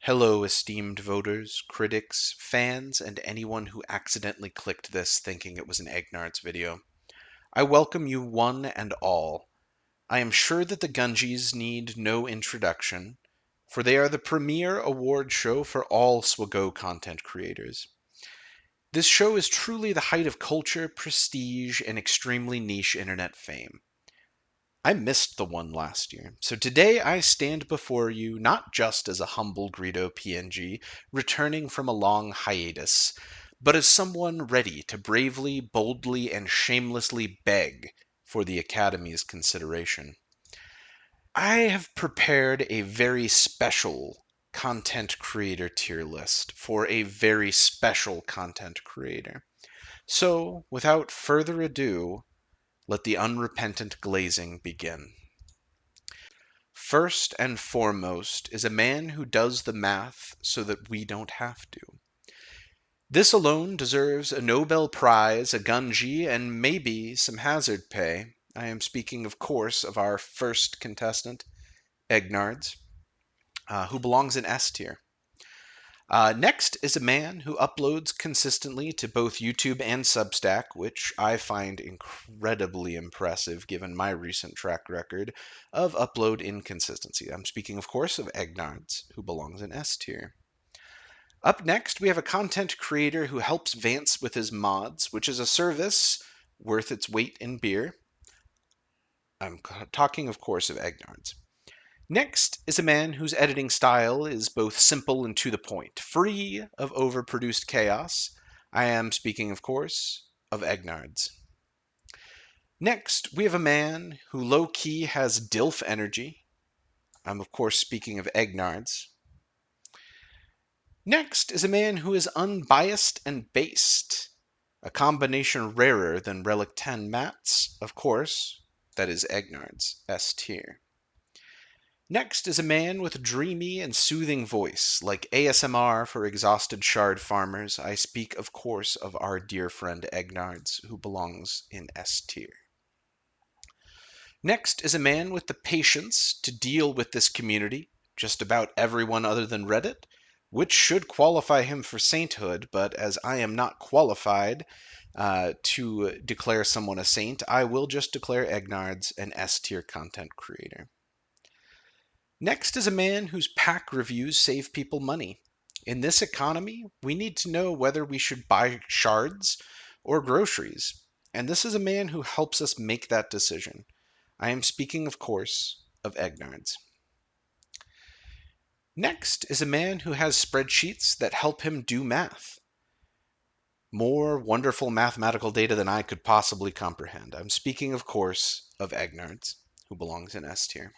Hello, esteemed voters, critics, fans, and anyone who accidentally clicked this thinking it was an Egnards video. I welcome you one and all. I am sure that the Gungies need no introduction, for they are the premier award show for all SWGoH content creators. This show is truly the height of culture, prestige, and extremely niche internet fame. I missed the one last year, so today I stand before you not just as a humble Greedo PNG returning from a long hiatus, but as someone ready to bravely, boldly, and shamelessly beg for the Academy's consideration. I have prepared a very special content creator tier list for a very special content creator. So, without further ado, let the unrepentant glazing begin. First and foremost is a man who does the math so that we don't have to. This alone deserves a Nobel Prize, a Gungie, and maybe some hazard pay. I am speaking, of course, of our first contestant, Egnards, who belongs in S tier. Next is a man who uploads consistently to both YouTube and Substack, which I find incredibly impressive given my recent track record of upload inconsistency. I'm speaking, of course, of Egnards, who belongs in S tier. Up next, we have a content creator who helps Vance with his mods, which is a service worth its weight in beer. I'm talking, of course, of Egnards. Next is a man whose editing style is both simple and to the point, free of overproduced chaos. I am speaking, of course, of Egnards. Next, we have a man who low-key has DILF energy. I'm, of course, speaking of Egnards. Next is a man who is unbiased and based, a combination rarer than Relic 10 mats, of course, that is Egnards, S tier. Next is a man with a dreamy and soothing voice, like ASMR for exhausted shard farmers. I speak, of course, of our dear friend Egnards, who belongs in S tier. Next is a man with the patience to deal with this community, just about everyone other than Reddit, which should qualify him for sainthood, but as I am not qualified to declare someone a saint, I will just declare Egnards an S tier content creator. Next is a man whose pack reviews save people money. In this economy, we need to know whether we should buy shards or groceries, and this is a man who helps us make that decision. I am speaking, of course, of Egnards. Next is a man who has spreadsheets that help him do math. More wonderful mathematical data than I could possibly comprehend. I'm speaking, of course, of Egnards, who belongs in S tier.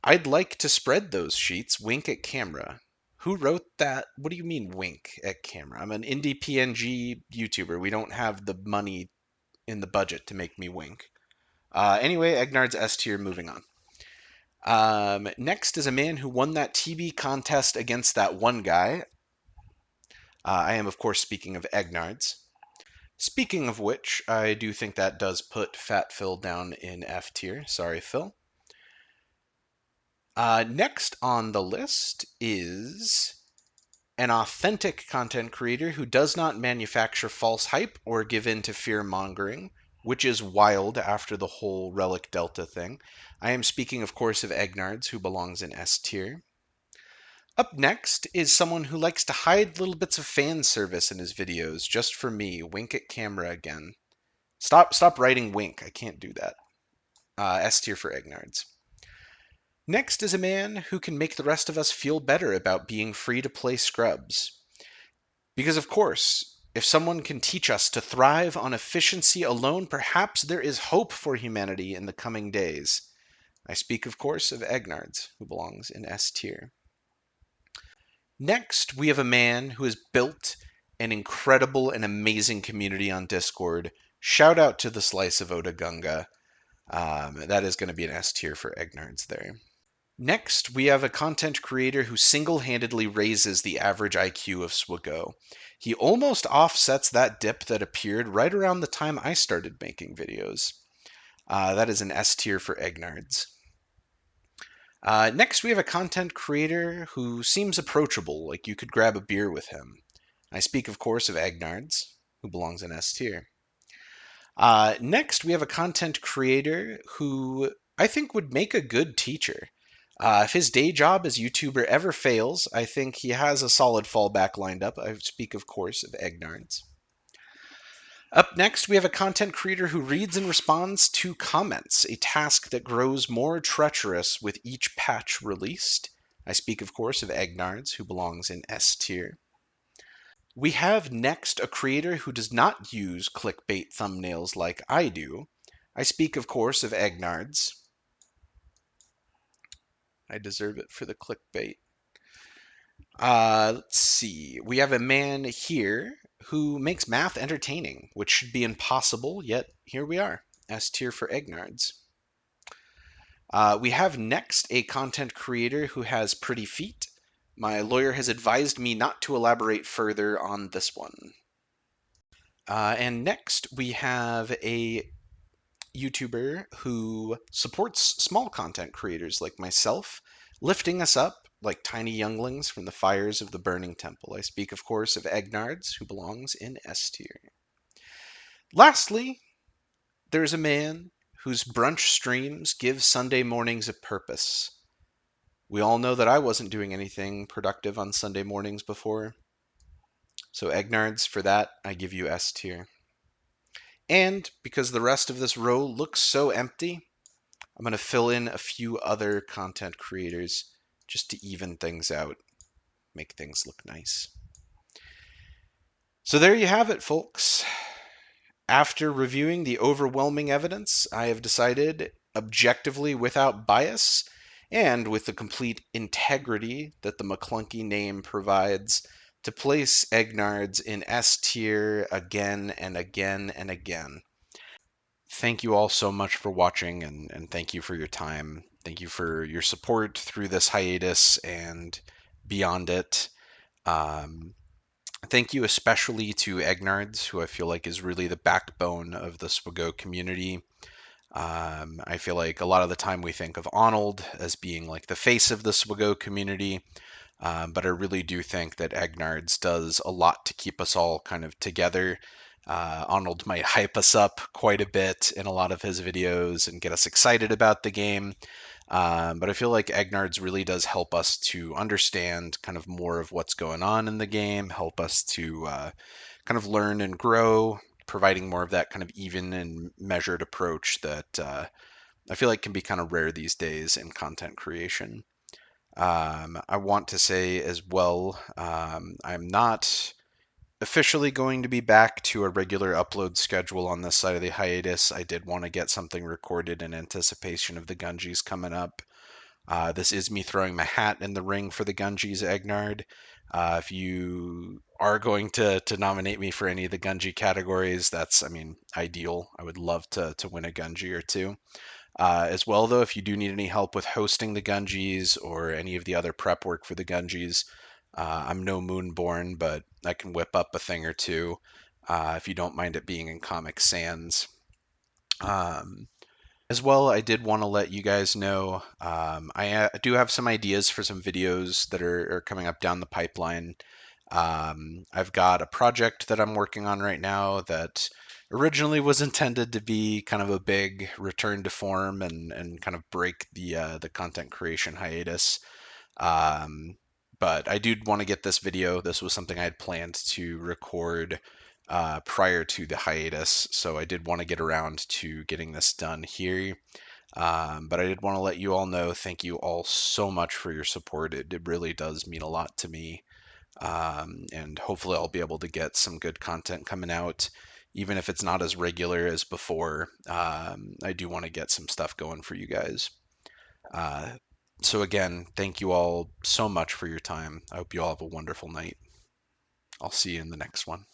I'd like to spread those sheets, wink at camera. Who wrote that? What do you mean, wink at camera? I'm an indie PNG YouTuber. We don't have the money in the budget to make me wink. Anyway, Egnard's S tier, moving on. Next is a man who won that TB contest against that one guy. I am, of course, speaking of Egnards. Speaking of which, I do think that does put Fat Phil down in F tier. Sorry, Phil. Next on the list is an authentic content creator who does not manufacture false hype or give in to fear-mongering, which is wild after the whole Relic Delta thing. I am speaking, of course, of Egnards, who belongs in S tier. Up next is someone who likes to hide little bits of fan service in his videos, just for me. Wink at camera again. Stop writing wink. I can't do that. S tier for Egnards. Next is a man who can make the rest of us feel better about being free to play Scrubs. Because, of course, if someone can teach us to thrive on efficiency alone, perhaps there is hope for humanity in the coming days. I speak, of course, of Egnards, who belongs in S tier. Next, we have a man who has built an incredible and amazing community on Discord. Shout out to the Slice of Oda Gunga. That is going to be an S tier for Egnards there. Next, we have a content creator who single-handedly raises the average IQ of SWGoH. He almost offsets that dip that appeared right around the time I started making videos. That is an S tier for Egnards. Next, we have a content creator who seems approachable, like you could grab a beer with him. I speak, of course, of Egnards, who belongs in S tier. Next, we have a content creator who I think would make a good teacher. If his day job as YouTuber ever fails, I think he has a solid fallback lined up. I speak, of course, of Egnards. Up next, we have a content creator who reads and responds to comments, a task that grows more treacherous with each patch released. I speak, of course, of Egnards, who belongs in S tier. We have next a creator who does not use clickbait thumbnails like I do. I speak, of course, of Egnards. I deserve it for the clickbait. Let's see. We have a man here who makes math entertaining, which should be impossible, yet here we are. S tier for Egnards. We have next a content creator who has pretty feet. My lawyer has advised me not to elaborate further on this one. And next we have a YouTuber who supports small content creators like myself, lifting us up like tiny younglings from the fires of the burning temple. I speak, of course, of Egnards, who belongs in S tier. Lastly, there's a man whose brunch streams give Sunday mornings a purpose. We all know that I wasn't doing anything productive on Sunday mornings before. So, Egnards, for that, I give you S tier. And because the rest of this row looks so empty, I'm going to fill in a few other content creators just to even things out, make things look nice. So there you have it, folks. After reviewing the overwhelming evidence, I have decided, objectively without bias, and with the complete integrity that the Maclunkey name provides, to place Egnards in S tier again and again and again. Thank you all so much for watching, and thank you for your time. Thank you for your support through this hiatus and beyond it. Um, Thank you especially to Egnards, who I feel like is really the backbone of the SWGoH community. I feel like a lot of the time we think of Arnold as being like the face of the SWGoH community, but I really do think that Egnards does a lot to keep us all kind of together. Arnold might hype us up quite a bit in a lot of his videos and get us excited about the game. But I feel like Egnards really does help us to understand kind of more of what's going on in the game, help us to kind of learn and grow, providing more of that kind of even and measured approach that I feel like can be kind of rare these days in content creation. I want to say as well, I'm not officially going to be back to a regular upload schedule on this side of the hiatus. I did want to get something recorded in anticipation of the Gungies coming up. This is me throwing my hat in the ring for the Gungies, Egnard. If you are going to nominate me for any of the Gungie categories, that's, I mean, ideal. I would love to win a Gungie or two. As well, though, if you do need any help with hosting the Gungies or any of the other prep work for the Gungies, I'm no Moonborn, but I can whip up a thing or two if you don't mind it being in Comic Sans. Um, as well, I did want to let you guys know I do have some ideas for some videos that are coming up down the pipeline. I've got a project that I'm working on right now that originally was intended to be kind of a big return to form and kind of break the content creation hiatus. Um, but I do want to get this video. This was something I had planned to record prior to the hiatus, so I did want to get around to getting this done here. But I did want to let you all know, thank you all so much for your support. It really does mean a lot to me. And hopefully I'll be able to get some good content coming out, even if it's not as regular as before. I do want to get some stuff going for you guys. Uh, so again, thank you all so much for your time. I hope you all have a wonderful night. I'll see you in the next one.